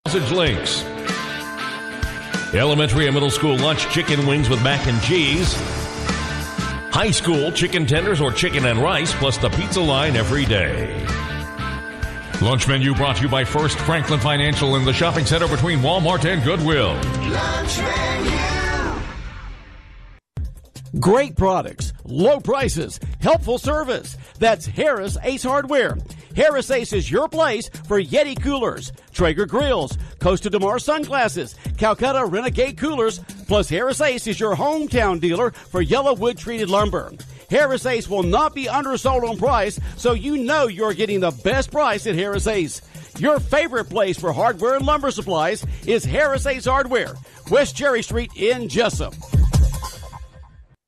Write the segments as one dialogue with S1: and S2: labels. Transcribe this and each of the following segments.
S1: Message links. Elementary and middle school lunch, chicken wings with mac and cheese. High school, chicken tenders or chicken and rice, plus the pizza line every day. Lunch menu brought to you by First Franklin Financial in the shopping center between Walmart and Goodwill.
S2: Lunch menu.
S3: Great products, low prices, helpful service. That's Harris Ace Hardware. Harris Ace is your place for Yeti coolers, Traeger grills, Costa de Mar sunglasses, Calcutta Renegade coolers, plus Harris Ace is your hometown dealer for yellow wood treated lumber. Harris Ace will not be undersold on price, so you know you're getting the best price at Harris Ace. Your favorite place for hardware and lumber supplies is Harris Ace Hardware, West Cherry Street in Jesup.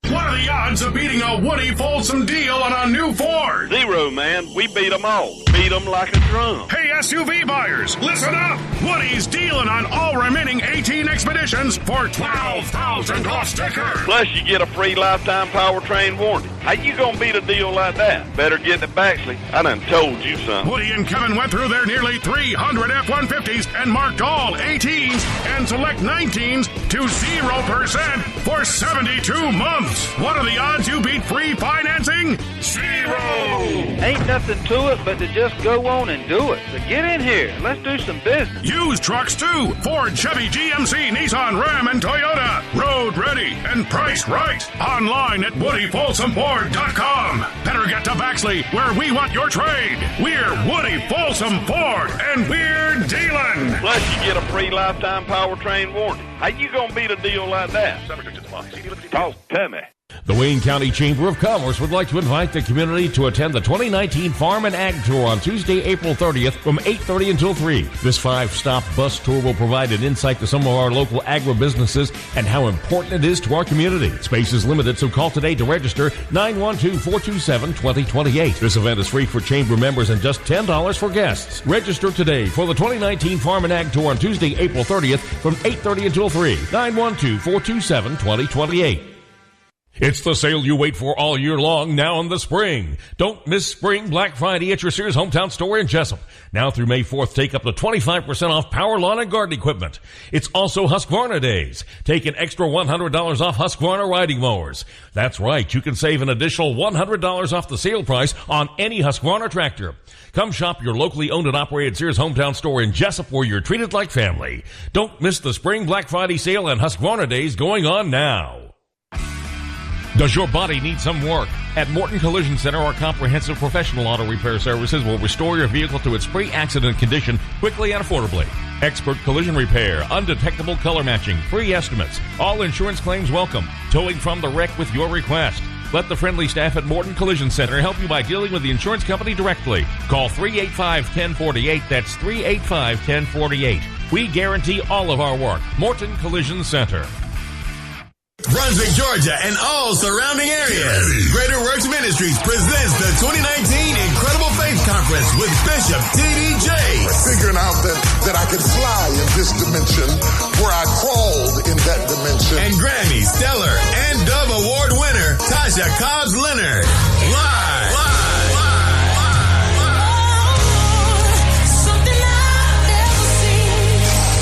S4: What are the odds of beating a Woody Folsom deal on a new Ford?
S5: 0, man. We beat them all. Beat them like a drum.
S4: Hey, SUV buyers, listen up. Woody's dealing on all remaining 18 Expeditions for $12,000 off sticker.
S5: Plus, you get a free lifetime powertrain warranty. How you gonna beat a deal like that? Better get to Baxley. I done told you something.
S4: Woody and Kevin went through their nearly 300 F-150s and marked all 18s and select 19s to 0% for 72 months. What are the odds you beat free financing? 0!
S5: Ain't nothing to it but to just go on and do it. So get in here. Let's do some business.
S4: Used trucks too. Ford, Chevy, GMC, Nissan, Ram, and Toyota. Road ready and priced right. Online at WoodyFolsomFord.com. Better get to Baxley, where we want your trade. We're Woody Folsom Ford, and we're dealing.
S5: Plus, you get a free lifetime powertrain warranty. How you gonna beat a deal like that? Talk to me.
S1: The Wayne County Chamber of Commerce would like to invite the community to attend the 2019 Farm and Ag Tour on Tuesday, April 30th from 8:30 until 3. This 5-stop bus tour will provide an insight to some of our local agribusinesses and how important it is to our community. Space is limited, so call today to register 912-427-2028. This event is free for Chamber members and just $10 for guests. Register today for the 2019 Farm and Ag Tour on Tuesday, April 30th from 8:30 until 3. 912-427-2028. It's the sale you wait for all year long, now in the spring. Don't miss Spring Black Friday at your Sears hometown store in Jesup. Now through May 4th, take up to 25% off power lawn and garden equipment. It's also Husqvarna Days. Take an extra $100 off Husqvarna riding mowers. That's right, you can save an additional $100 off the sale price on any Husqvarna tractor. Come shop your locally owned and operated Sears hometown store in Jesup, where you're treated like family. Don't miss the Spring Black Friday sale and Husqvarna Days going on now. Does your body need some work? At Morton Collision Center, our comprehensive professional auto repair services will restore your vehicle to its pre-accident condition quickly and affordably. Expert collision repair, undetectable color matching, free estimates, all insurance claims welcome, towing from the wreck with your request. Let the friendly staff at Morton Collision Center help you by dealing with the insurance company directly. Call 385-1048. That's 385-1048. We guarantee all of our work. Morton Collision Center.
S6: Brunswick, Georgia, and all surrounding areas. Greater Works Ministries presents the 2019 Incredible Faith Conference with Bishop T.D. Jakes.
S7: Figuring out that I could fly in this dimension where I crawled in that dimension.
S6: And Grammy, Stellar, and Dove Award winner Tasha Cobbs Leonard. Live.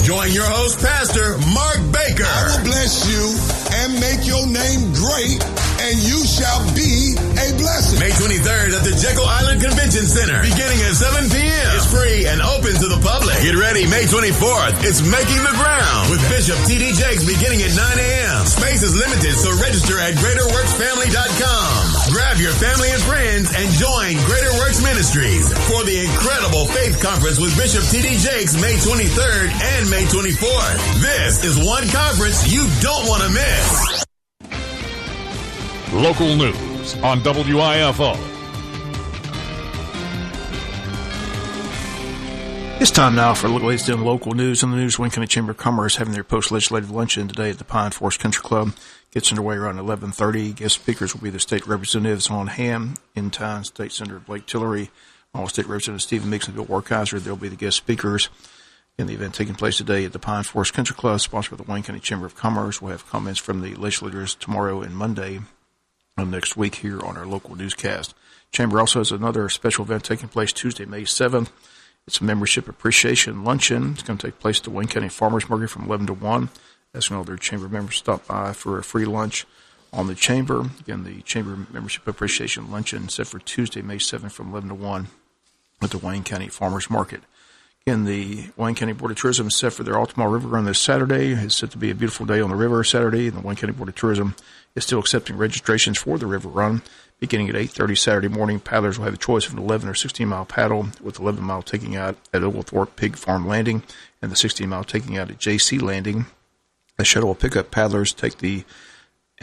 S6: Join your host, Pastor Mark Baker.
S7: I will bless you and make your name great, and you shall be a blessing.
S6: May 23rd at the Jekyll Island Convention Center, beginning at 7 p.m. It's free and open to the public. Get ready, May 24th. It's Making the Ground with Bishop T.D. Jakes beginning at 9 a.m. Space is limited, so register at GreaterWorksFamily.com. Grab your family and friends and join Greater Works Ministries for the Incredible Faith Conference with Bishop T.D. Jakes May 23rd and May 24th. This is one conference you don't want to miss.
S1: Local news on WIFO.
S8: It's time now for the latest in local news. On the news, Wayne County Chamber of Commerce having their post-legislative luncheon today at the Pine Forest Country Club. Gets underway around 11:30. Guest speakers will be the state representatives on hand, in-town State Senator Blake Tillery, all State Representative Stephen Meeks and Bill Werkheiser. They'll be the guest speakers in the event taking place today at the Pine Forest Country Club, sponsored by the Wayne County Chamber of Commerce. We'll have comments from the legislators tomorrow and Monday of next week here on our local newscast. Chamber also has another special event taking place Tuesday, May 7th It's a membership appreciation luncheon. It's going to take place at the Wayne County Farmers Market from 11 to 1. Asking all their chamber members to stop by for a free lunch on the chamber. Again, the chamber membership appreciation luncheon set for Tuesday, May 7th from 11 to 1 at the Wayne County Farmers Market. Again, the Wayne County Board of Tourism is set for their Altamar River Run this Saturday. It's set to be a beautiful day on the river Saturday, and the Wayne County Board of Tourism is still accepting registrations for the river run. Beginning at 8:30 Saturday morning, paddlers will have a choice of an 11 or 16-mile paddle, with 11-mile taking out at Oglethorpe Pig Farm Landing and the 16-mile taking out at JC Landing. The shuttle will pick up paddlers, take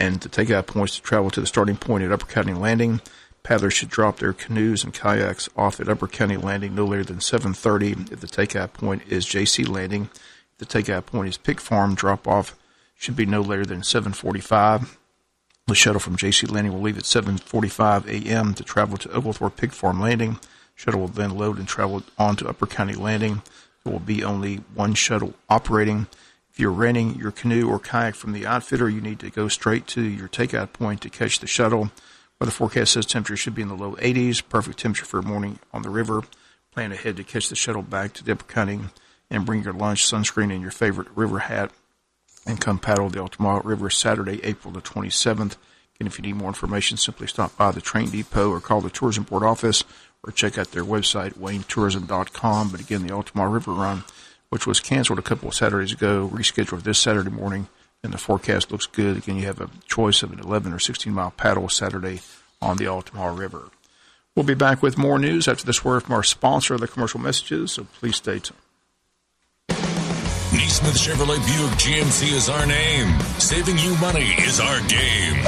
S8: out points to travel to the starting point at Upper County Landing. Paddlers should drop their canoes and kayaks off at Upper County Landing no later than 7:30 if the takeout point is JC Landing. If the takeout point is Pig Farm, drop-off should be no later than 7:45. The shuttle from JC Landing will leave at 7:45 a.m. to travel to Oglethorpe Pig Farm Landing. Shuttle will then load and travel on to Upper County Landing. There will be only one shuttle operating. If you're renting your canoe or kayak from the outfitter, you need to go straight to your takeout point to catch the shuttle. Weather forecast says temperature should be in the low 80s, perfect temperature for a morning on the river. Plan ahead to catch the shuttle back to Upper County and bring your lunch, sunscreen, and your favorite river hat, and come paddle the Altamar River Saturday, April the 27th. And if you need more information, simply stop by the train depot or call the Tourism Board office or check out their website, waynetourism.com. But again, the Altamar River Run, which was canceled a couple of Saturdays ago, rescheduled this Saturday morning, and the forecast looks good. Again, you have a choice of an 11 or 16-mile paddle Saturday on the Altamar River. We'll be back with more news after this word from our sponsor, the commercial messages, so please stay tuned.
S9: Neesmith Chevrolet Buick GMC is our name. Saving you money is our game.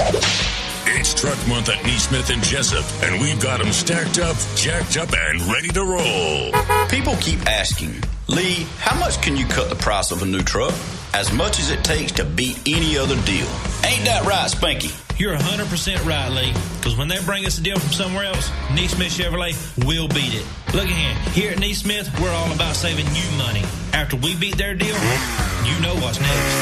S9: It's Truck Month at Neesmith and Jesup, and we've got them stacked up, jacked up, and ready to roll.
S10: People keep asking, Lee, how much can you cut the price of a new truck? As much as it takes to beat any other deal. Ain't that right, Spanky?
S11: You're 100% right, Lee. Because when they bring us a deal from somewhere else, Neesmith Chevrolet will beat it. Look at here at Neesmith, we're all about saving you money. After we beat their deal, you know what's next.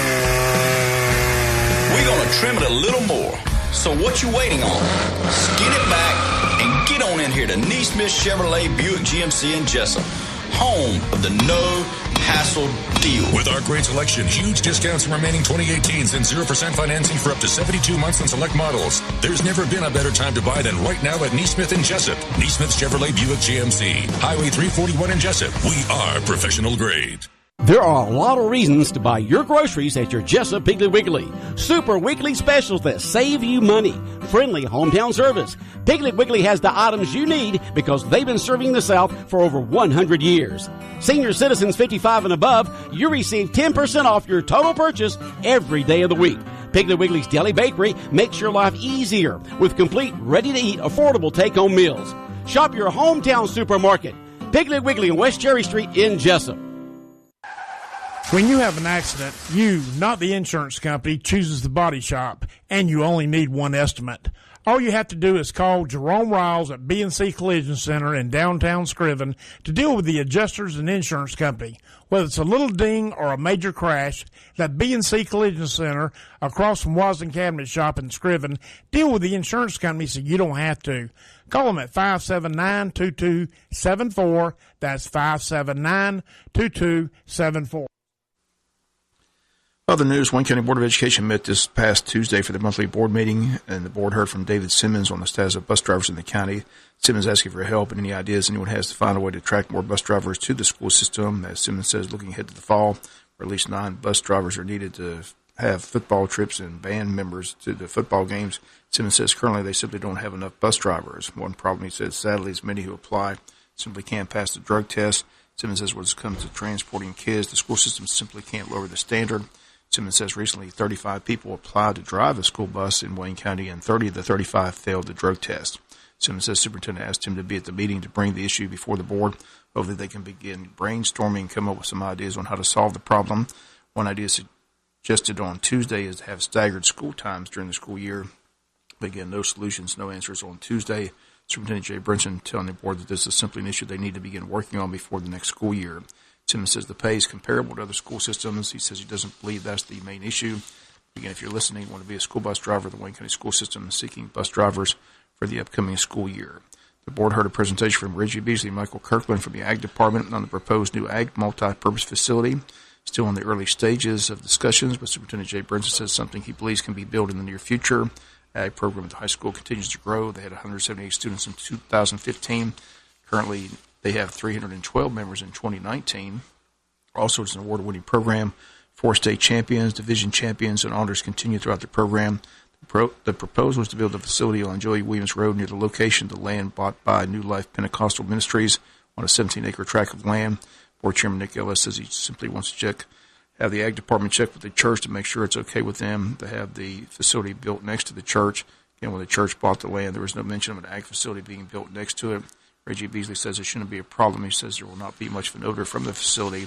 S10: We're going to trim it a little more. So what you waiting on? Skin it back and get on in here to Neesmith Chevrolet Buick GMC in Jesup. Home of the no-hassle deal.
S9: With our great selection, huge discounts from remaining 2018s and 0% financing for up to 72 months on select models. There's never been a better time to buy than right now at Neesmith and Jesup. Neesmith Chevrolet Buick GMC. Highway 341 in Jesup. We are professional grade.
S3: There are a lot of reasons to buy your groceries at your Jesup Piggly Wiggly. Super weekly specials that save you money. Friendly hometown service. Piggly Wiggly has the items you need because they've been serving the South for over 100 years. Senior citizens 55 and above, you receive 10% off your total purchase every day of the week. Piggly Wiggly's Deli Bakery makes your life easier with complete, ready-to-eat, affordable take-home meals. Shop your hometown supermarket. Piggly Wiggly on West Cherry Street in Jesup.
S12: When you have an accident, you, not the insurance company, chooses the body shop, and you only need one estimate. All you have to do is call Jerome Riles at B&C Collision Center in downtown Scriven to deal with the adjusters and insurance company. Whether it's a little ding or a major crash, that B&C Collision Center across from Wasden Cabinet Shop in Scriven, deal with the insurance company so you don't have to. Call them at 579-2274. That's 579-2274.
S8: Other news, Wayne County Board of Education met this past Tuesday for the monthly board meeting, and the board heard from David Simmons on the status of bus drivers in the county. Simmons asking for help and any ideas anyone has to find a way to attract more bus drivers to the school system. As Simmons says, looking ahead to the fall, where at least 9 bus drivers are needed to have football trips and band members to the football games. Simmons says currently they simply don't have enough bus drivers. One problem, he says, sadly, is many who apply simply can't pass the drug test. Simmons says when it comes to transporting kids, the school system simply can't lower the standard. Simmons says recently 35 people applied to drive a school bus in Wayne County, and 30 of the 35 failed the drug test. Simmons says superintendent asked him to be at the meeting to bring the issue before the board. Hopefully they can begin brainstorming and come up with some ideas on how to solve the problem. One idea suggested on Tuesday is to have staggered school times during the school year. But again, no solutions, no answers on Tuesday. Superintendent Jay Brinson telling the board that this is simply an issue they need to begin working on before the next school year. Simmons says the pay is comparable to other school systems. He says he doesn't believe that's the main issue. Again, if you're listening, you want to be a school bus driver, the Wayne County School System is seeking bus drivers for the upcoming school year. The board heard a presentation from Reggie Beasley and Michael Kirkland from the Ag Department on the proposed new Ag multi-purpose facility. Still in the early stages of discussions, but Superintendent Jay Brinson says something he believes can be built in the near future. Ag program at the high school continues to grow. They had 178 students in 2015. Currently, they have 312 members in 2019. Also, it's an award-winning program. 4 state champions, division champions, and honors continue throughout the program. The proposal was to build a facility on Joey Williams Road near the location of the land bought by New Life Pentecostal Ministries on a 17-acre tract of land. Board Chairman Nick Ellis says he simply wants to have the Ag Department check with the church to make sure it's okay with them to have the facility built next to the church. Again, when the church bought the land, there was no mention of an Ag facility being built next to it. Reggie Beasley says it shouldn't be a problem. He says there will not be much of an odor from the facility.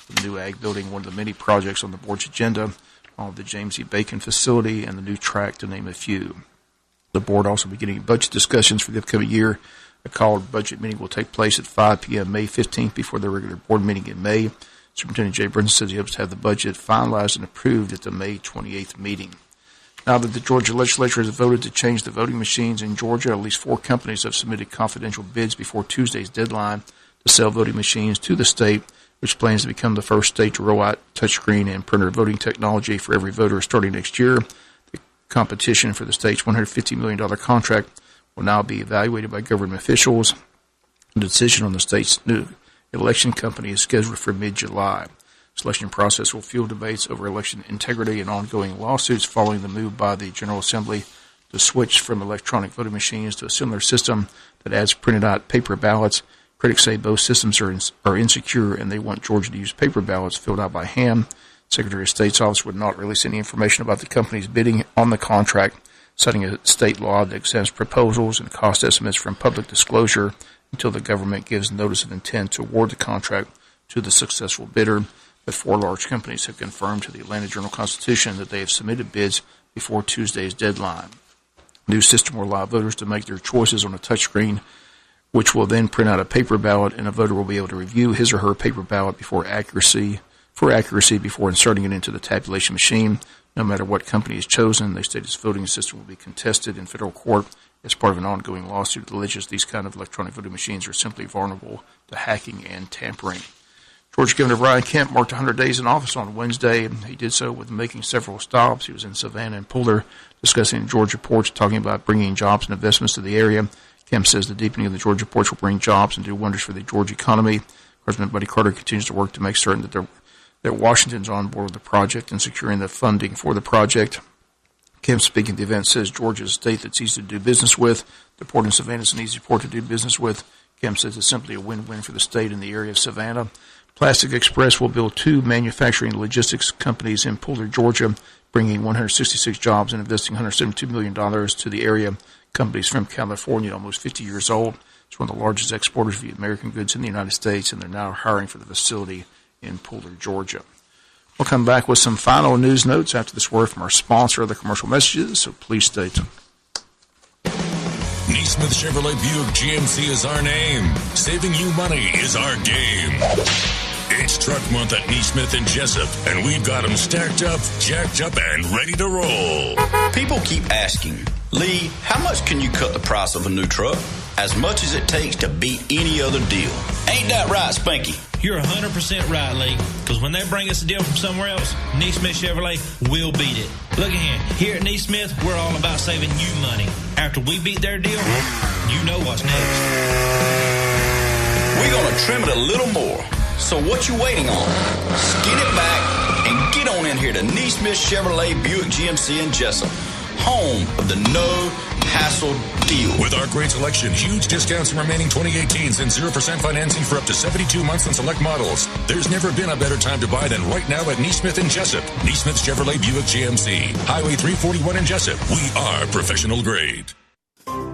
S8: The new Ag building, one of the many projects on the board's agenda, all of the James E. Bacon facility and the new track, to name a few. The board also beginning budget discussions for the upcoming year. A called budget meeting will take place at 5 p.m. May 15th before the regular board meeting in May. Superintendent Jay Brinson says he hopes to have the budget finalized and approved at the May 28th meeting. Now that the Georgia legislature has voted to change the voting machines in Georgia, at least 4 companies have submitted confidential bids before Tuesday's deadline to sell voting machines to the state, which plans to become the first state to roll out touchscreen and printer voting technology for every voter starting next year. The competition for the state's $150 million contract will now be evaluated by government officials. The decision on the state's new election company is scheduled for mid-July. The selection process will fuel debates over election integrity and ongoing lawsuits following the move by the General Assembly to switch from electronic voting machines to a similar system that adds printed out paper ballots. Critics say both systems are insecure, and they want Georgia to use paper ballots filled out by hand. Secretary of State's office would not release any information about the company's bidding on the contract, citing a state law that exempts proposals and cost estimates from public disclosure until the government gives notice of intent to award the contract to the successful bidder. But 4 large companies have confirmed to the Atlanta Journal-Constitution that they have submitted bids before Tuesday's deadline. The new system will allow voters to make their choices on a touchscreen, which will then print out a paper ballot, and a voter will be able to review his or her paper ballot for accuracy before inserting it into the tabulation machine. No matter what company is chosen, they state its voting system will be contested in federal court as part of an ongoing lawsuit that alleges these kind of electronic voting machines are simply vulnerable to hacking and tampering. Georgia Governor Brian Kemp marked 100 days in office on Wednesday. He did so with making several stops. He was in Savannah and Puller discussing Georgia ports, talking about bringing jobs and investments to the area. Kemp says the deepening of the Georgia ports will bring jobs and do wonders for the Georgia economy. President Buddy Carter continues to work to make certain that Washington's on board with the project and securing the funding for the project. Kemp, speaking at the event, says Georgia is a state that's easy to do business with. The port in Savannah is an easy port to do business with. Kemp says it's simply a win-win for the state and the area of Savannah. Plastic Express will build 2 manufacturing logistics companies in Puller, Georgia, bringing 166 jobs and investing $172 million to the area. Companies from California, almost 50 years old. It's one of the largest exporters of American goods in the United States, and they're now hiring for the facility in Puller, Georgia. We'll come back with some final news notes after this word from our sponsor of the commercial messages, so please stay tuned.
S9: Neesmith Chevrolet Buick GMC is our name. Saving you money is our game. It's Truck Month at Neesmith and Jesup, and we've got them stacked up, jacked up, and ready to roll.
S10: People keep asking, Lee, how much can you cut the price of a new truck? As much as it takes to beat any other deal. Ain't that right, Spanky?
S11: You're 100% right, Lee, because when they bring us a deal from somewhere else, Neesmith Chevrolet will beat it. Look at here at Neesmith, we're all about saving you money. After we beat their deal, you know what's next.
S10: We're going to trim it a little more. So what you waiting on? Skin it back and get on in here to Neesmith Chevrolet Buick GMC in Jesup, home of the no-hassle deal.
S9: With our great selection, huge discounts from remaining 2018s and 0% financing for up to 72 months on select models. There's never been a better time to buy than right now at Neesmith and Jesup. Neesmith Chevrolet Buick GMC, Highway 341 in Jesup. We are professional grade.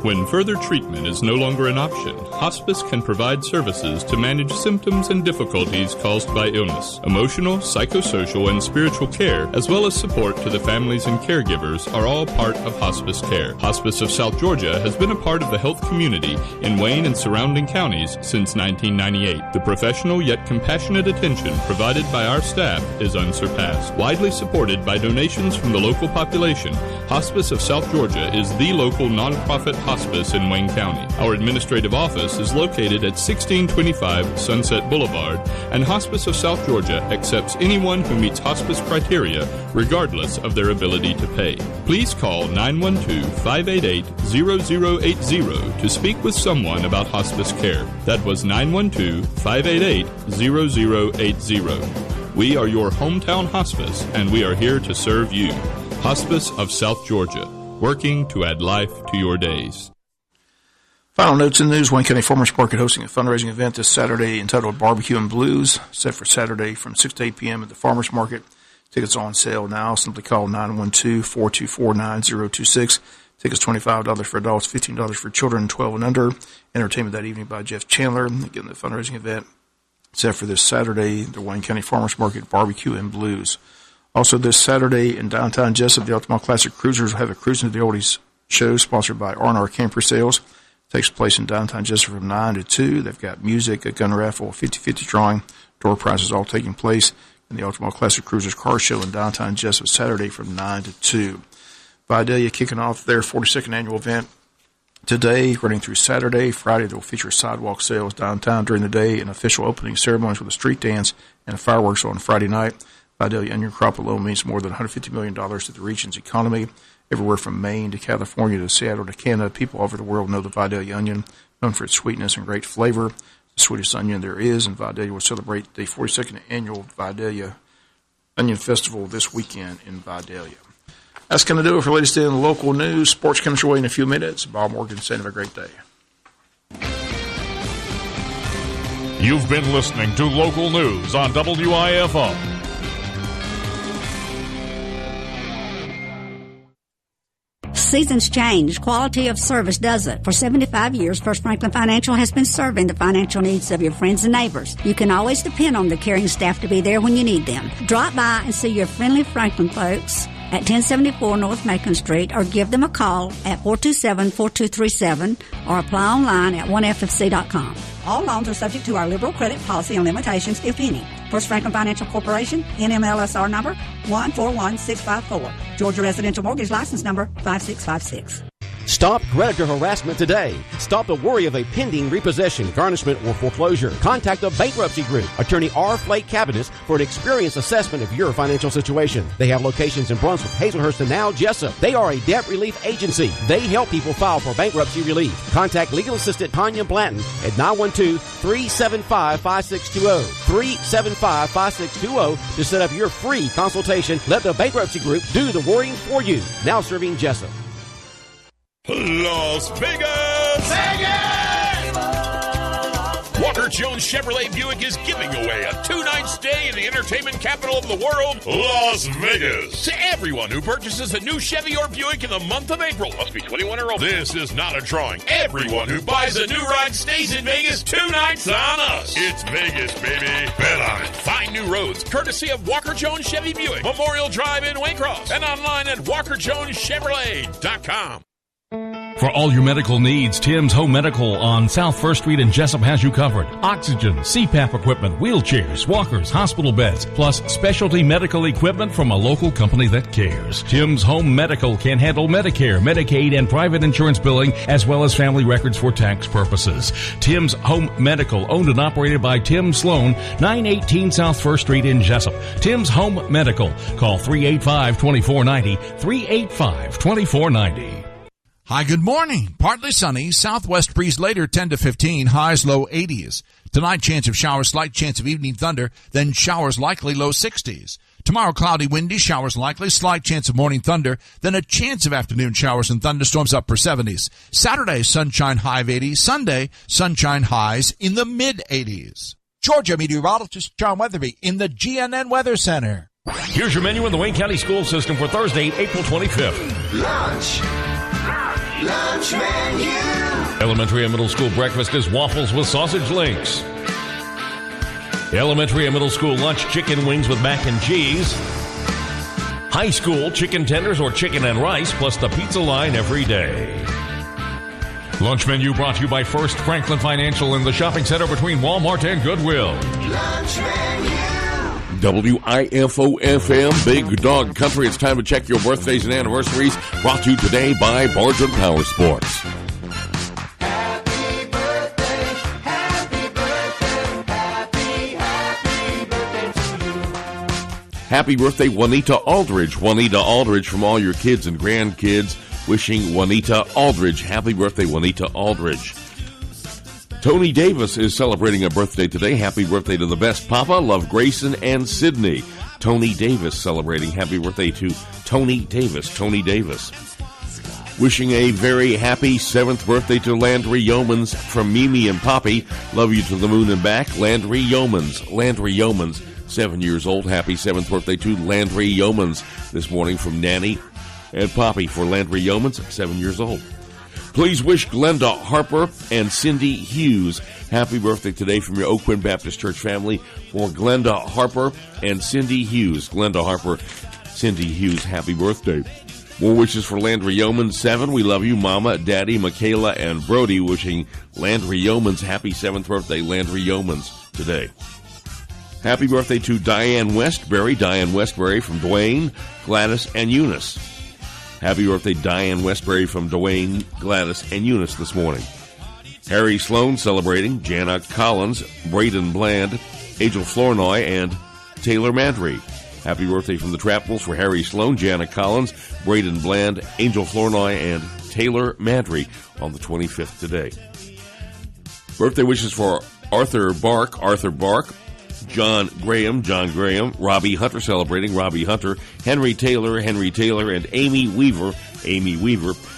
S13: When further treatment is no longer an option, hospice can provide services to manage symptoms and difficulties caused by illness. Emotional, psychosocial, and spiritual care, as well as support to the families and caregivers, are all part of hospice care. Hospice of South Georgia has been a part of the health community in Wayne and surrounding counties since 1998. The professional yet compassionate attention provided by our staff is unsurpassed. Widely supported by donations from the local population, Hospice of South Georgia is the local nonprofit hospice hospice in Wayne County. Our administrative office is located at 1625 Sunset Boulevard, and Hospice of South Georgia accepts anyone who meets hospice criteria, regardless of their ability to pay. Please call 912-588-0080 to speak with someone about hospice care. That was 912-588-0080. We are your hometown hospice, and we are here to serve you. Hospice of South Georgia, working to add life to your days.
S8: Final notes in the news. Wayne County Farmers Market hosting a fundraising event this Saturday entitled Barbecue and Blues, set for Saturday from 6 to 8 p.m. at the Farmers Market. Tickets on sale now. Simply call 912-424-9026. Tickets $25 for adults, $15 for children 12 and under. Entertainment that evening by Jeff Chandler. Again, the fundraising event set for this Saturday, the Wayne County Farmers Market Barbecue and Blues. Also this Saturday in downtown Jesup, the Ultimate Classic Cruisers will have a Cruising to the Oldies show sponsored by R&R Camper Sales. It takes place in downtown Jesup from 9 to 2. They've got music, a gun raffle, a 50-50 drawing, door prizes all taking place in the Ultimate Classic Cruisers car show in downtown Jesup Saturday from 9 to 2. Vidalia kicking off their 42nd annual event today, running through Saturday. Friday, they'll feature sidewalk sales downtown during the day and official opening ceremonies with a street dance and fireworks on Friday night. Vidalia onion crop alone means more than $150 million to the region's economy. Everywhere from Maine to California to Seattle to Canada, people all over the world know the Vidalia onion, known for its sweetness and great flavor. The sweetest onion there is, and Vidalia will celebrate the 42nd annual Vidalia Onion Festival this weekend in Vidalia. That's going to do it for latest in local news. Sports comes your way in a few minutes. Bob Morgan saying have a great day.
S1: You've been listening to local news on WIFO.
S14: Seasons change. Quality of service doesn't. For 75 years, First Franklin Financial has been serving the financial needs of your friends and neighbors. You can always depend on the caring staff to be there when you need them. Drop by and see your friendly Franklin folks at 1074 North Macon Street, or give them a call at 427-4237, or apply online at 1ffc.com. All loans are subject to our liberal credit policy and limitations, if any. First Franklin Financial Corporation, NMLSR number 141654. Georgia Residential Mortgage License number 5656.
S3: Stop creditor harassment today. Stop the worry of a pending repossession, garnishment, or foreclosure. Contact the Bankruptcy Group, attorney R. Flake Cabinets, for an experienced assessment of your financial situation. They have locations in Brunswick, Hazelhurst, and now Jesup. They are a debt relief agency. They help people file for bankruptcy relief. Contact legal assistant Tanya Blanton at 912-375-5620. 375-5620 to set up your free consultation. Let the Bankruptcy Group do the worrying for you. Now serving Jesup.
S15: Las Vegas! Walker Jones Chevrolet Buick is giving away a 2-night stay in the entertainment capital of the world, Las Vegas, to everyone who purchases a new Chevy or Buick in the month of April. Must be 21 or older. This is not a drawing. Everyone who buys a new ride stays in Vegas 2 nights on us. It's Vegas, baby. Bet on it. Find new roads courtesy of Walker Jones Chevy Buick, Memorial Drive in Waycross, and online at WalkerJonesChevrolet.com.
S1: For all your medical needs, Tim's Home Medical on South 1st Street in Jesup has you covered. Oxygen, CPAP equipment, wheelchairs, walkers, hospital beds, plus specialty medical equipment from a local company that cares. Tim's Home Medical can handle Medicare, Medicaid, and private insurance billing, as well as family records for tax purposes. Tim's Home Medical, owned and operated by Tim Sloan, 918 South 1st Street in Jesup. Tim's Home Medical. Call 385-2490, 385-2490.
S16: Hi, good morning. Partly sunny, southwest breeze later 10 to 15, highs low 80s. Tonight, chance of showers, slight chance of evening thunder, then showers likely low 60s. Tomorrow, cloudy, windy, showers likely, slight chance of morning thunder, then a chance of afternoon showers and thunderstorms upper 70s. Saturday, sunshine, high of 80s. Sunday, sunshine, highs in the mid-80s. Georgia meteorologist John Weatherby in the GNN Weather Center.
S1: Here's your menu in the Wayne County School System for Thursday, April 25th.
S2: Lunch menu.
S1: Elementary and middle school breakfast is waffles with sausage links. Elementary and middle school lunch, chicken wings with mac and cheese. High school, chicken tenders or chicken and rice, plus the pizza line every day. Lunch menu brought to you by First Franklin Financial in the shopping center between Walmart and Goodwill.
S2: Lunch menu.
S17: WIFO-FM, Big Dog Country. It's time to check your birthdays and anniversaries. Brought to you today by Barger Power Sports.
S1: Happy birthday, Juanita Aldridge. Juanita Aldridge, from all your kids and grandkids, wishing Juanita Aldridge. Happy birthday, Juanita Aldridge. Tony Davis is celebrating a birthday today. Happy birthday to the best papa. Love Grayson and Sydney. Tony Davis celebrating. Happy birthday to Tony Davis. Tony Davis. Wishing a very happy 7th birthday to Landry Yeomans from Mimi and Poppy. Love you to the moon and back. Landry Yeomans. Landry Yeomans, 7 years old. Happy 7th birthday to Landry Yeomans this morning from Nanny and Poppy for Landry Yeomans, 7 years old. Please wish Glenda Harper and Cindy Hughes happy birthday today from your Oak Quinn Baptist Church family for Glenda Harper and Cindy Hughes. Glenda Harper, Cindy Hughes, happy birthday. More wishes for Landry Yeomans, 7. We love you, Mama, Daddy, Michaela, and Brody, wishing Landry Yeomans happy 7th birthday, Landry Yeomans, today. Happy birthday to Diane Westbury. Diane Westbury from Dwayne, Gladys, and Eunice. Happy birthday, Diane Westbury from Dwayne, Gladys, and Eunice this morning. Harry Sloan celebrating. Jana Collins, Braden Bland, Angel Flournoy, and Taylor Mandry. Happy birthday from the Trapwolves for Harry Sloan, Jana Collins, Braden Bland, Angel Flournoy, and Taylor Mandry on the 25th today. Birthday wishes for Arthur Bark, John Graham, Robbie Hunter celebrating, Robbie Hunter, Henry Taylor, and Amy Weaver.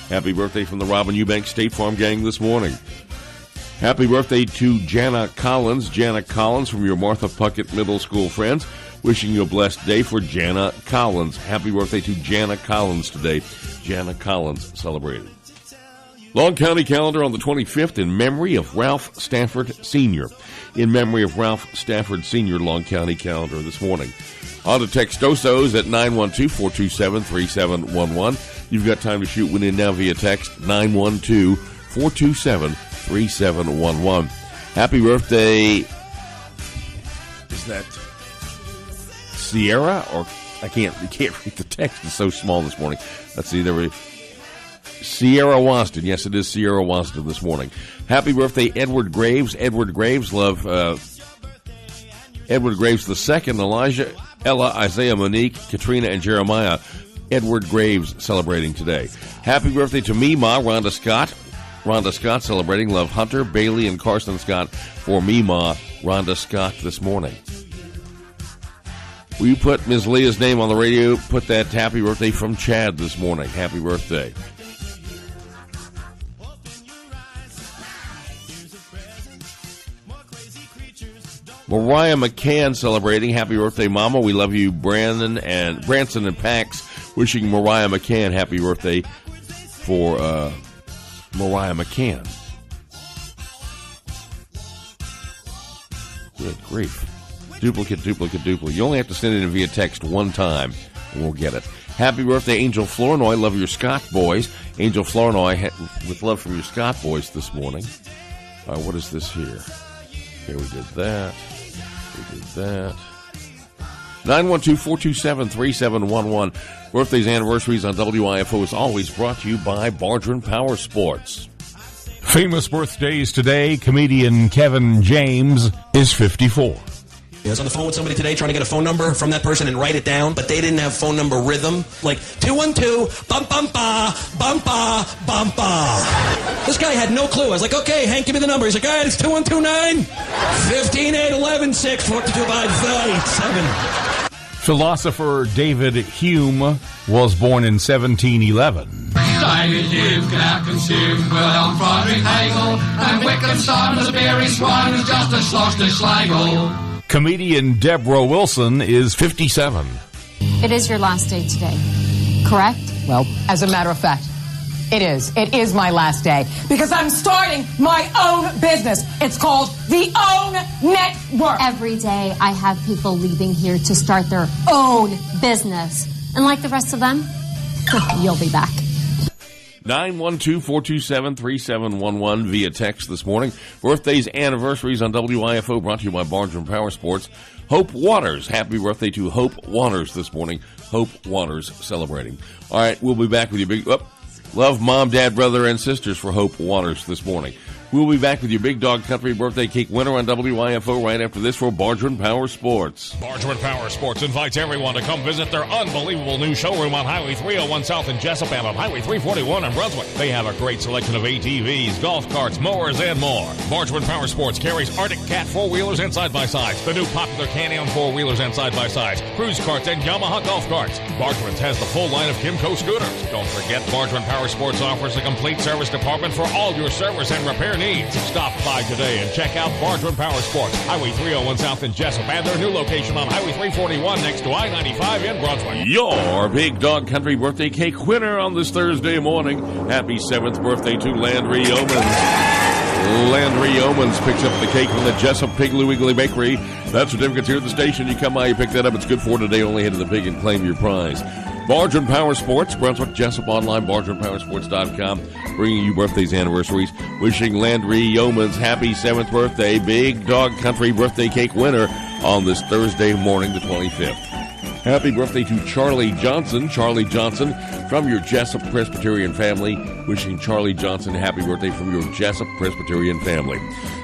S1: Happy birthday from the Robin Eubank State Farm gang this morning. Happy birthday to Jana Collins from your Martha Puckett Middle School friends. Wishing you a blessed day for Jana Collins. Happy birthday to Jana Collins today. Jana Collins celebrating. Long County calendar on the 25th in memory of Ralph Stafford Sr. In memory of Ralph Stafford Sr. Long County calendar this morning. On to Textosos at 912-427-3711. You've got time to shoot one in now via text 912-427-3711. Happy birthday. Is that Sierra, or you can't read the text, it's so small this morning. Let's see, there we Sierra Waston. Yes, it is Sierra Waston this morning. Happy birthday, Edward Graves. Edward Graves, love Edward Graves II, Elijah, Ella, Isaiah, Monique, Katrina, and Jeremiah. Edward Graves celebrating today. Happy birthday to Mima, Rhonda Scott. Rhonda Scott celebrating. Love Hunter, Bailey, and Carson Scott for Mima, Rhonda Scott this morning. Will you put Ms. Leah's name on the radio? Put that happy birthday from Chad this morning. Happy birthday. Mariah McCann celebrating. Happy birthday, Mama. We love you, Branson and Pax. Wishing Mariah McCann happy birthday for Mariah McCann. Good grief. Duplicate. You only have to send it in via text one time, and we'll get it. Happy birthday, Angel Flournoy. Love your Scott boys. Angel Flournoy, with love from your Scott boys this morning. What is this here? Okay, we did that. 912-427-3711. Birthdays, anniversaries on WIFO is always brought to you by Bardron Power Sports.
S17: Famous birthdays today. Comedian Kevin James is 54.
S18: I was on the phone with somebody today trying to get a phone number from that person and write it down, but they didn't have phone number rhythm. Like 212-bum-bum-ba. This guy had no clue. I was like, okay, Hank, give me the number. He's like, all right, it's 2129-15-8-11-6-42-5-37.
S17: Philosopher David Hume was born in 1711.
S19: David Hume can out-consume Wilhelm Friedrich Hegel, and Wittgenstein was a beery swine who's just a schloster Schlegel.
S17: Comedian Deborah Wilson is 57.
S20: It is your last day today, correct?
S21: Well, as a matter of fact, it is. It is my last day because I'm starting my own business. It's called The Own Network.
S20: Every day I have people leaving here to start their own business. And like the rest of them, you'll be back.
S1: 912-427-3711 via text this morning. Birthdays, anniversaries on WIFO brought to you by Bardron Power Sports. Hope Waters. Happy birthday to Hope Waters this morning. Hope Waters celebrating. All right, we'll be back with you. Love Mom, Dad, Brother, and Sisters for Hope Waters this morning. We'll be back with your Big Dog Country birthday cake winner on WIFO right after this for Bargeman Power Sports.
S15: Bargeman Power Sports invites everyone to come visit their unbelievable new showroom on Highway 301 South in Jesup and on Highway 341 in Brunswick. They have a great selection of ATVs, golf carts, mowers, and more. Bargeman Power Sports carries Arctic Cat 4-wheelers and side-by-sides, the new popular Canyon 4-wheelers and side-by-sides, cruise carts, and Yamaha golf carts. Bargeman's has the full line of Kimco scooters. Don't forget, Bargeman Power Sports offers a complete service department for all your service and repair needs. Stop by today and check out Bargeman Power Sports, Highway 301 South in Jesup, and their new location on Highway 341 next to I-95 in Brunswick.
S1: Your Big Dog Country birthday cake winner on this Thursday morning. Happy 7th birthday to Landry Yeomans. Landry Yeomans picks up the cake from the Jesup Piggly Wiggly Bakery. That certificate's here at the station. You come by, you pick that up. It's good for today. Only head to the pig and claim your prize. Bargeman Power Sports, Brunswick, Jesup online, BargemanPowersports.com, bringing you birthdays, anniversaries. Wishing Landry Yeomans happy 7th birthday, Big Dog Country birthday cake winner on this Thursday morning, the 25th. Happy birthday to Charlie Johnson. Charlie Johnson from your Jesup Presbyterian family. Wishing Charlie Johnson happy birthday from your Jesup Presbyterian family.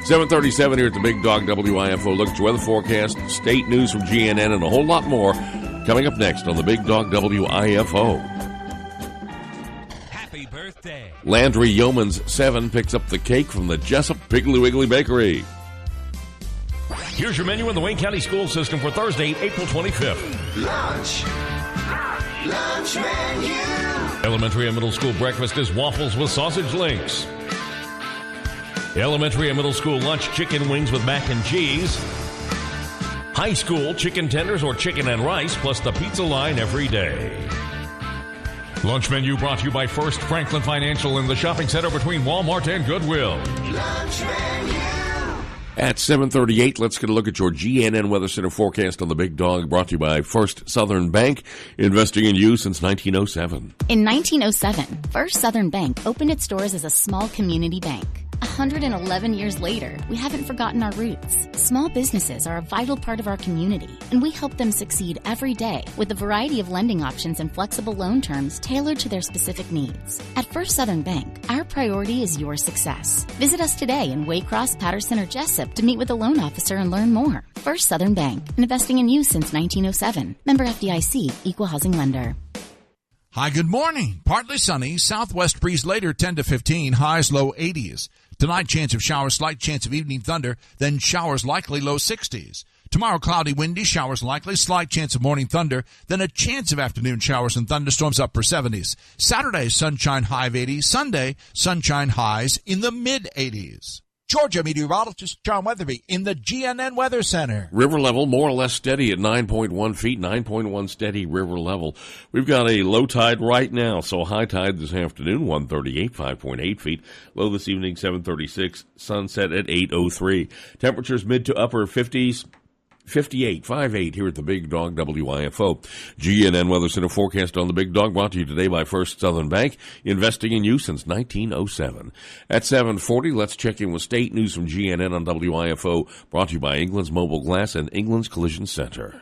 S1: 7:37 here at the Big Dog WIFO. Look at your weather forecast, state news from GNN, and a whole lot more coming up next on the Big Dog WIFO.
S4: Happy birthday.
S1: Landry Yeomans 7 picks up the cake from the Jesup Piggly Wiggly Bakery.
S15: Here's your menu in the Wayne County School System for Thursday, April 25th.
S2: Lunch menu.
S15: Elementary and middle school breakfast is waffles with sausage links. Elementary and middle school lunch, chicken wings with mac and cheese. High school, chicken tenders or chicken and rice, plus the pizza line every day. Lunch menu brought to you by First Franklin Financial in the shopping center between Walmart and Goodwill.
S2: Lunch menu.
S1: At 7:38, let's get a look at your GNN Weather Center forecast on the Big Dog, brought to you by First Southern Bank, investing in you since 1907.
S22: In 1907, First Southern Bank opened its doors as a small community bank. 111 years later, we haven't forgotten our roots. Small businesses are a vital part of our community, and we help them succeed every day with a variety of lending options and flexible loan terms tailored to their specific needs. At First Southern Bank, our priority is your success. Visit us today in Waycross, Patterson, or Jesup to meet with a loan officer and learn more. First Southern Bank, investing in you since 1907. Member FDIC, Equal Housing Lender.
S16: Hi, good morning. Partly sunny, southwest breeze later 10 to 15, highs low 80s. Tonight, chance of showers, slight chance of evening thunder, then showers likely, low 60s. Tomorrow, cloudy, windy, showers likely, slight chance of morning thunder, then a chance of afternoon showers and thunderstorms, upper 70s. Saturday, sunshine, high of 80s. Sunday, sunshine, highs in the mid-80s. Georgia meteorologist John Weatherby in the GNN Weather Center.
S1: River level more or less steady at 9.1 feet, 9.1 steady river level. We've got a low tide right now, so high tide this afternoon, 138, 5.8 feet. Low this evening, 7:36, sunset at 8:03. Temperatures mid to upper 50s. 58, 5-8 here at the Big Dog WIFO. GNN Weather Center forecast on the Big Dog, brought to you today by First Southern Bank, investing in you since 1907. At 7:40, let's check in with state news from GNN on WIFO, brought to you by England's Mobile Glass and England's Collision Center.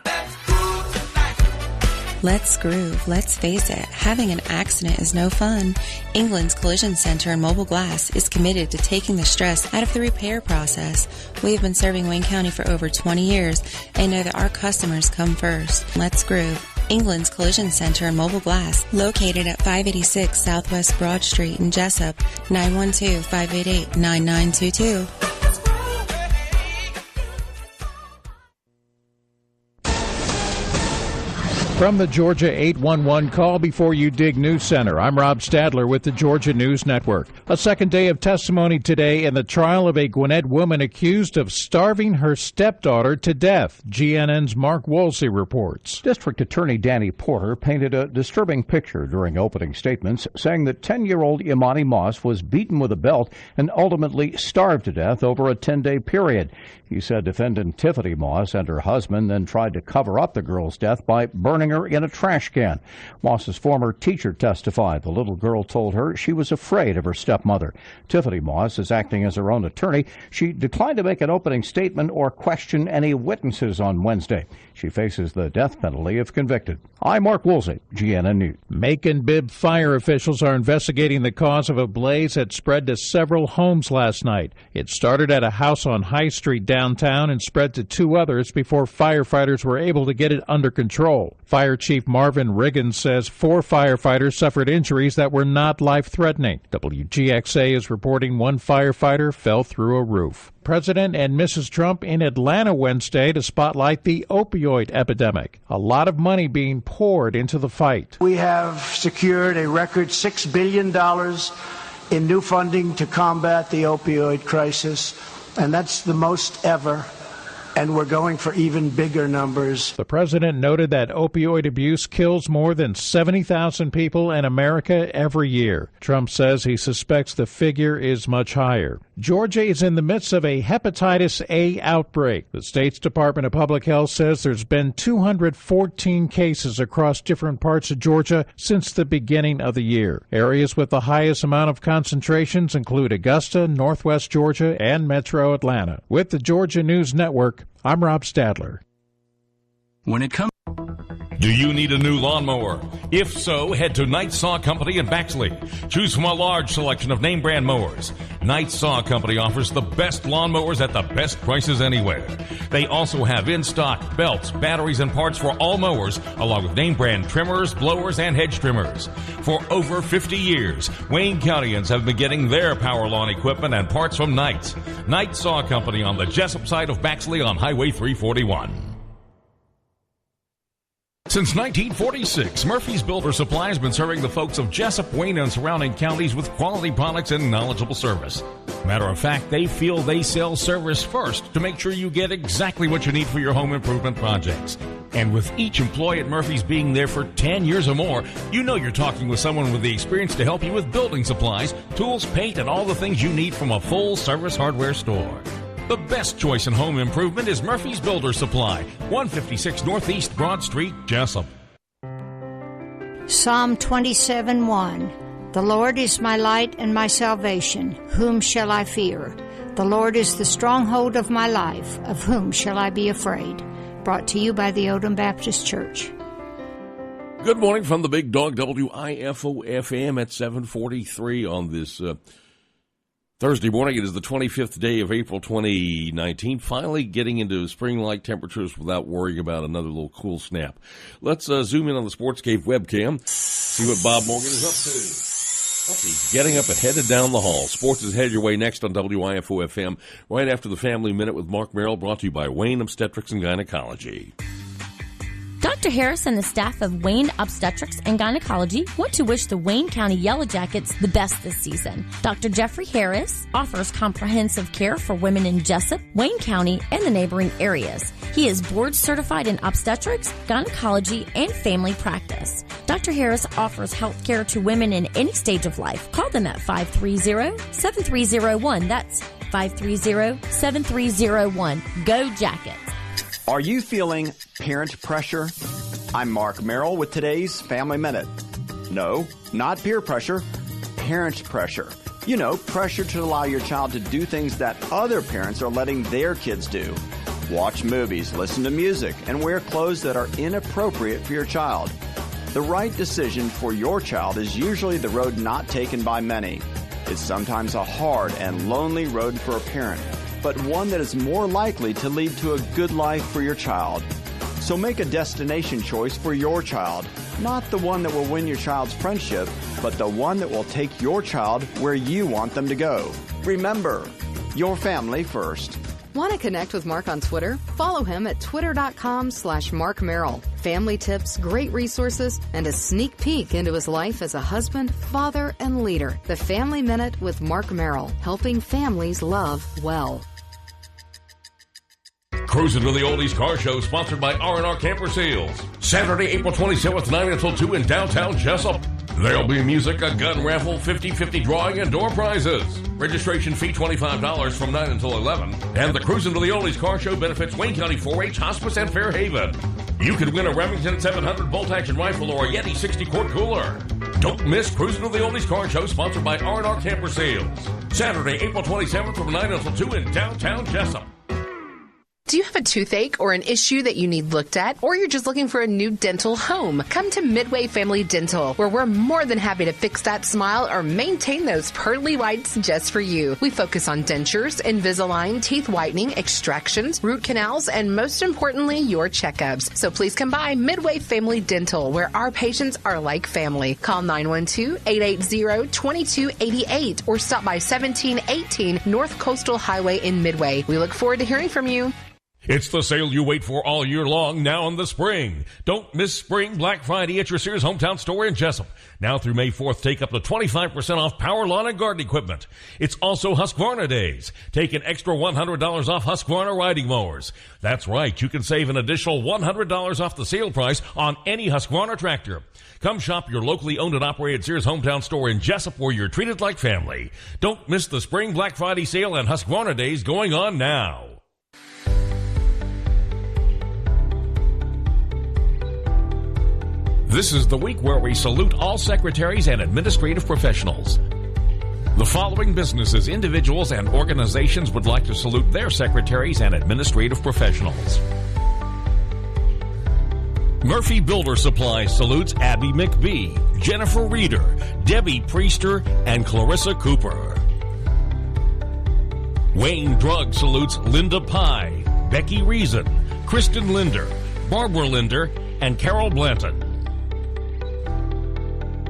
S23: Let's groove. Let's face it, having an accident is no fun. England's Collision Center and Mobile Glass is committed to taking the stress out of the repair process. We have been serving Wayne County for over 20 years and know that our customers come first. Let's groove. England's Collision Center and Mobile Glass, located at 586 Southwest Broad Street in Jesup, 912-588-9922.
S24: From the Georgia 811 Call Before You Dig News Center, I'm Rob Stadler with the Georgia News Network. A second day of testimony today in the trial of a Gwinnett woman accused of starving her stepdaughter to death. GNN's Mark Woolsey reports.
S25: District Attorney Danny Porter painted a disturbing picture during opening statements, saying that 10-year-old Imani Moss was beaten with a belt and ultimately starved to death over a 10-day period. He said defendant Tiffany Moss and her husband then tried to cover up the girl's death by burning her in a trash can. Moss's former teacher testified the little girl told her she was afraid of her stepmother. Tiffany Moss is acting as her own attorney. She declined to make an opening statement or question any witnesses on Wednesday. She faces the death penalty if convicted. I'm Mark Woolsey, GNN News.
S24: Macon-Bibb fire officials are investigating the cause of a blaze that spread to several homes last night. It started at a house on High Street downtown and spread to 2 others before firefighters were able to get it under control. Fire Chief Marvin Riggins says 4 firefighters suffered injuries that were not life-threatening. WGXA is reporting 1 firefighter fell through a roof. President and Mrs. Trump in Atlanta Wednesday to spotlight the opioid epidemic. A lot of money being poured into the fight.
S4: We have secured a record $6 billion in new funding to combat the opioid crisis, and that's the most ever. And we're going for even bigger numbers.
S24: The president noted that opioid abuse kills more than 70,000 people in America every year. Trump says he suspects the figure is much higher. Georgia is in the midst of a hepatitis A outbreak. The state's Department of Public Health says there's been 214 cases across different parts of Georgia since the beginning of the year. Areas with the highest amount of concentrations include Augusta, Northwest Georgia, and Metro Atlanta. With the Georgia News Network, I'm Rob Stadler.
S1: When it comes... Do you need a new lawnmower? If so, head to Knight Saw Company in Baxley. Choose from a large selection of name brand mowers. Knight Saw Company offers the best lawnmowers at the best prices anywhere. They also have in stock belts, batteries, and parts for all mowers, along with name brand trimmers, blowers, and hedge trimmers. For over 50 years, Wayne Countyans have been getting their power lawn equipment and parts from Knight. Knight Saw Company on the Jesup side of Baxley on Highway 341. Since 1946, Murphy's Builder Supply has been serving the folks of Jesup, Wayne, and surrounding counties with quality products and knowledgeable service. Matter of fact, they feel they sell service first to make sure you get exactly what you need for your home improvement projects. And with each employee at Murphy's being there for 10 years or more, you know you're talking with someone with the experience to help you with building supplies, tools, paint, and all the things you need from a full-service hardware store. The best choice in home improvement is Murphy's Builder Supply, 156 Northeast Broad Street, Jesup.
S5: Psalm 27:1. The Lord is my light and my salvation. Whom shall I fear? The Lord is the stronghold of my life. Of whom shall I be afraid? Brought to you by the Odom Baptist Church.
S1: Good morning from the Big Dog, WIFO FM at 7:43 on this Thursday morning. It is the 25th day of April 2019, finally getting into spring-like temperatures without worrying about another little cool snap. Let's zoom in on the Sports Cave webcam, see what Bob Morgan is up to. He's getting up and headed down the hall. Sports is headed your way next on WIFO FM, right after the Family Minute with Mark Merrill, brought to you by Wayne Obstetrics and Gynecology.
S6: Dr. Harris and the staff of Wayne Obstetrics and Gynecology want to wish the Wayne County Yellow Jackets the best this season. Dr. Jeffrey Harris offers comprehensive care for women in Jesup, Wayne County, and the neighboring areas. He is board certified in obstetrics, gynecology, and family practice. Dr. Harris offers health care to women in any stage of life. Call them at 530-7301. That's 530-7301. Go Jackets.
S7: Are you feeling parent pressure? I'm Mark Merrill with today's Family Minute. No, not peer pressure, parent pressure. You know, pressure to allow your child to do things that other parents are letting their kids do. Watch movies, listen to music, and wear clothes that are inappropriate for your child. The right decision for your child is usually the road not taken by many. It's sometimes a hard and lonely road for a parent, but one that is more likely to lead to a good life for your child. So make a destination choice for your child, not the one that will win your child's friendship, but the one that will take your child where you want them to go. Remember, your family first.
S12: Want to connect with Mark on Twitter? Follow him at twitter.com/Mark Merrill. Family tips, great resources, and a sneak peek into his life as a husband, father, and leader. The Family Minute with Mark Merrill, helping families love well.
S1: Cruising to the Oldies Car Show, sponsored by R&R Camper Sales. Saturday, April 27th, 9 until 2 in downtown Jesup. There'll be music, a gun raffle, 50-50 drawing, and door prizes. Registration fee $25 from 9 until 11. And the Cruising to the Oldies Car Show benefits Wayne County 4-H, Hospice, and Fairhaven. You could win a Remington 700 bolt-action rifle or a Yeti 60-quart cooler. Don't miss Cruising to the Oldies Car Show, sponsored by R&R Camper Sales. Saturday, April 27th from 9 until 2 in downtown Jesup.
S8: Do you have a toothache or an issue that you need looked at, or you're just looking for a new dental home? Come to Midway Family Dental, where we're more than happy to fix that smile or maintain those pearly whites just for you. We focus on dentures, Invisalign, teeth whitening, extractions, root canals, and most importantly, your checkups. So please come by Midway Family Dental, where our patients are like family. Call 912-880-2288 or stop by 1718 North Coastal Highway in Midway. We look forward to hearing from you.
S1: It's the sale you wait for all year long now in the spring. Don't miss Spring Black Friday at your Sears hometown store in Jesup. Now through May 4th, take up to 25% off power lawn and garden equipment. It's also Husqvarna Days. Take an extra $100 off Husqvarna riding mowers. That's right, you can save an additional $100 off the sale price on any Husqvarna tractor. Come shop your locally owned and operated Sears hometown store in Jesup, where you're treated like family. Don't miss the Spring Black Friday sale and Husqvarna Days going on now. This is the week where we salute all secretaries and administrative professionals. The following businesses, individuals, and organizations would like to salute their secretaries and administrative professionals. Murphy Builder Supplies salutes Abby McBee, Jennifer Reeder, Debbie Priester, and Clarissa Cooper. Wayne Drug salutes Linda Pye, Becky Reason, Kristen Linder, Barbara Linder, and Carol Blanton.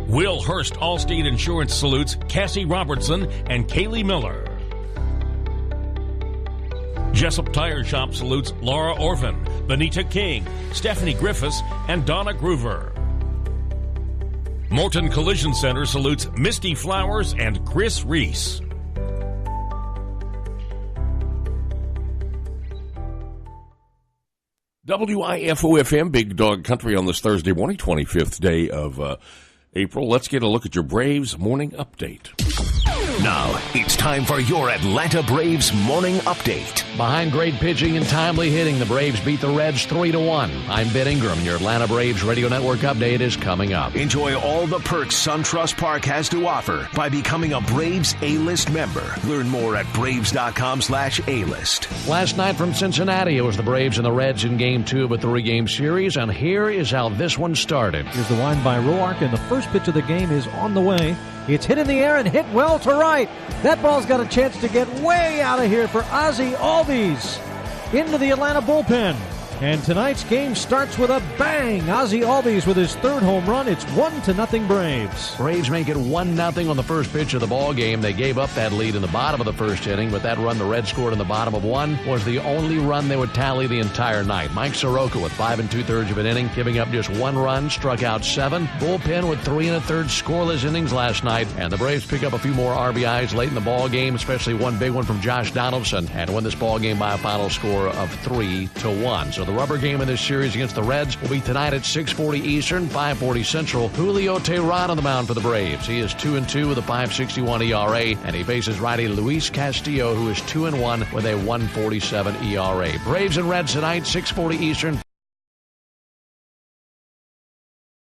S1: Will Hurst Allstate Insurance salutes Cassie Robertson and Kaylee Miller. Jesup Tire Shop salutes Laura Orphan, Benita King, Stephanie Griffiths, and Donna Groover. Morton Collision Center salutes Misty Flowers and Chris Reese. WIFO-FM, Big Dog Country on this Thursday morning, 25th day of April. Let's get a look at your Braves morning update.
S9: Now, it's time for your Atlanta Braves morning update.
S24: Behind great pitching and timely hitting, the Braves beat the Reds 3-1. I'm Ben Ingram. Your Atlanta Braves Radio Network update is coming up.
S9: Enjoy all the perks SunTrust Park has to offer by becoming a Braves A-List member. Learn more at Braves.com/A-List.
S24: Last night from Cincinnati, it was the Braves and the Reds in Game 2 of a 3-game series, and here is how this one started.
S10: Here's the wind by Roark, and the first pitch of the game is on the way. It's hit in the air and hit well to right. That ball's got a chance to get way out of here for Ozzie Albies into the Atlanta bullpen. And tonight's game starts with a bang. Ozzie Albies with his third home run. It's 1-0 Braves.
S24: Braves make it 1-0 on the first pitch of the ball game. They gave up that lead in the bottom of the first inning, but that run the Reds scored in the bottom of one was the only run they would tally the entire night. Mike Soroka with 5 2/3 of an inning, giving up just one run, struck out 7. Bullpen with 3 1/3 scoreless innings last night, and the Braves pick up a few more RBIs late in the ball game, especially one big one from Josh Donaldson, and win this ball game by a final score of 3-1. So the rubber game in this series against the Reds will be tonight at 6:40 Eastern, 5:40 Central. Julio Teheran on the mound for the Braves. He is 2-2 with a 5.61 ERA, and he faces righty Luis Castillo, who is 2-1 with a 1.47 ERA. Braves and Reds tonight, 6:40 Eastern.